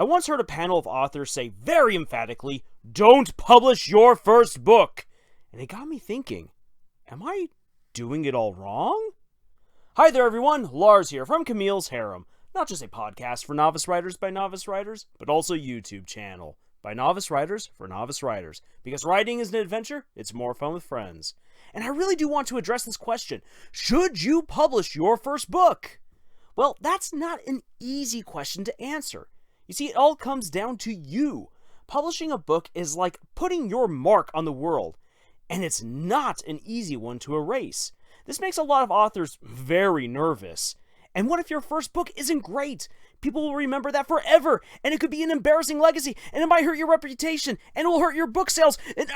I once heard a panel of authors say very emphatically, "Don't publish your first book." And it got me thinking, am I doing it all wrong? Hi there everyone, Lars here from Camille's Harem. Not just a podcast for novice writers by novice writers, but also a YouTube channel by novice writers for novice writers. Because writing is an adventure, it's more fun with friends. And I really do want to address this question. Should you publish your first book? Well, that's not an easy question to answer. You see, it all comes down to you. Publishing a book is like putting your mark on the world, and it's not an easy one to erase. This makes a lot of authors very nervous. And what if your first book isn't great? People will remember that forever, and it could be an embarrassing legacy, and it might hurt your reputation, and it will hurt your book sales, and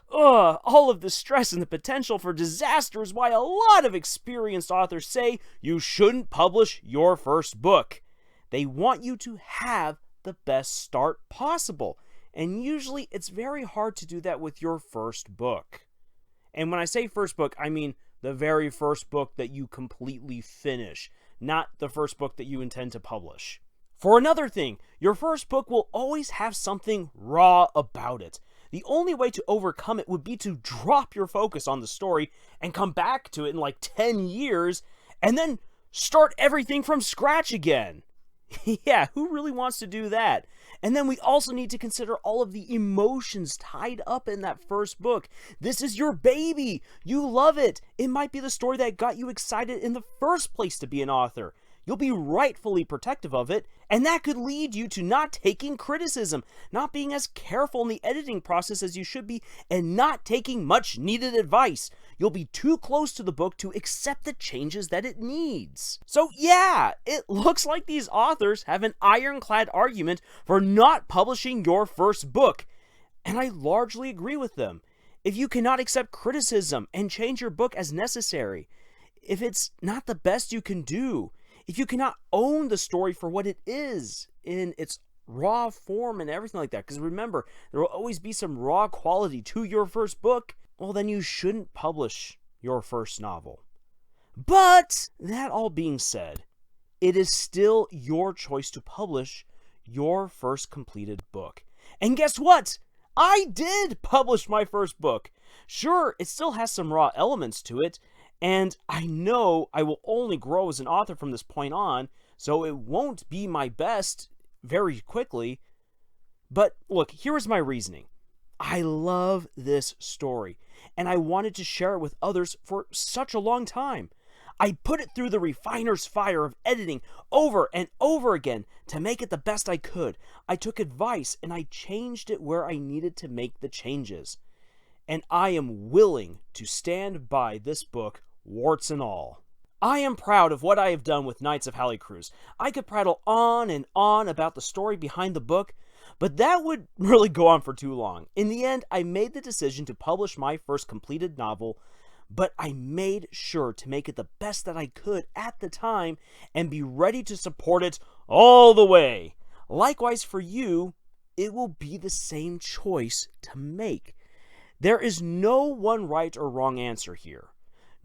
all of the stress and the potential for disaster is why a lot of experienced authors say you shouldn't publish your first book. They want you to have the best start possible, and usually it's very hard to do that with your first book. And when I say first book, I mean the very first book that you completely finish, not the first book that you intend to publish. For another thing, your first book will always have something raw about it. The only way to overcome it would be to drop your focus on the story and come back to it in like 10 years and then start everything from scratch again. Yeah, who really wants to do that? And then we also need to consider all of the emotions tied up in that first book. This is your baby. You love it. It might be the story that got you excited in the first place to be an author. You'll be rightfully protective of it, and that could lead you to not taking criticism, not being as careful in the editing process as you should be, and not taking much needed advice. You'll be too close to the book to accept the changes that it needs. So yeah, it looks like these authors have an ironclad argument for not publishing your first book, and I largely agree with them. If you cannot accept criticism and change your book as necessary, if it's not the best you can do, if you cannot own the story for what it is in its raw form and everything like that, because remember, there will always be some raw quality to your first book, well, then you shouldn't publish your first novel. But that all being said, it is still your choice to publish your first completed book. And guess what? I did publish my first book. Sure, it still has some raw elements to it, and I know I will only grow as an author from this point on, so it won't be my best very quickly. But look, here is my reasoning. I love this story, and I wanted to share it with others for such a long time. I put it through the refiner's fire of editing over and over again to make it the best I could. I took advice, and I changed it where I needed to make the changes. And I am willing to stand by this book, warts and all. I am proud of what I have done with Knights of Halicruz. I could prattle on and on about the story behind the book, but that would really go on for too long. In the end, I made the decision to publish my first completed novel, but I made sure to make it the best that I could at the time and be ready to support it all the way. Likewise for you, it will be the same choice to make. There is no one right or wrong answer here.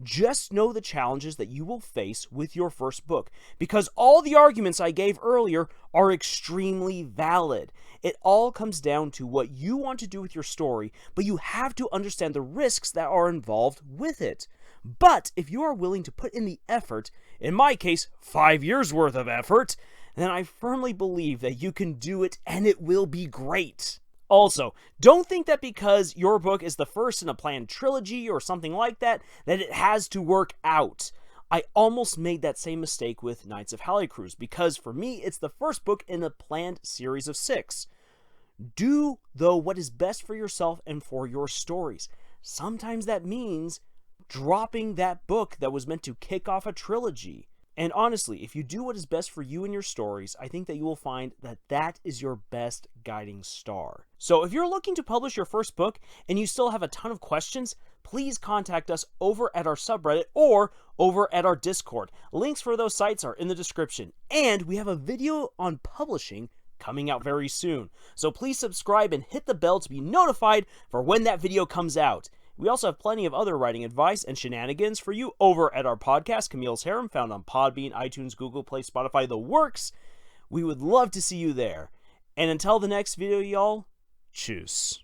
Just know the challenges that you will face with your first book, because all the arguments I gave earlier are extremely valid. It all comes down to what you want to do with your story, but you have to understand the risks that are involved with it. But if you are willing to put in the effort, in my case, 5 years worth of effort, then I firmly believe that you can do it and it will be great. Also, don't think that because your book is the first in a planned trilogy or something like that, that it has to work out. I almost made that same mistake with Knights of Halicruz, because for me, it's the first book in a planned series of 6. Do, though, what is best for yourself and for your stories. Sometimes that means dropping that book that was meant to kick off a trilogy. And honestly, if you do what is best for you and your stories, I think that you will find that that is your best guiding star. So if you're looking to publish your first book and you still have a ton of questions, please contact us over at our subreddit or over at our Discord. Links for those sites are in the description. And we have a video on publishing coming out very soon. So please subscribe and hit the bell to be notified for when that video comes out. We also have plenty of other writing advice and shenanigans for you over at our podcast, Camille's Harem, found on Podbean, iTunes, Google Play, Spotify, the works. We would love to see you there. And until the next video, y'all, tschüss.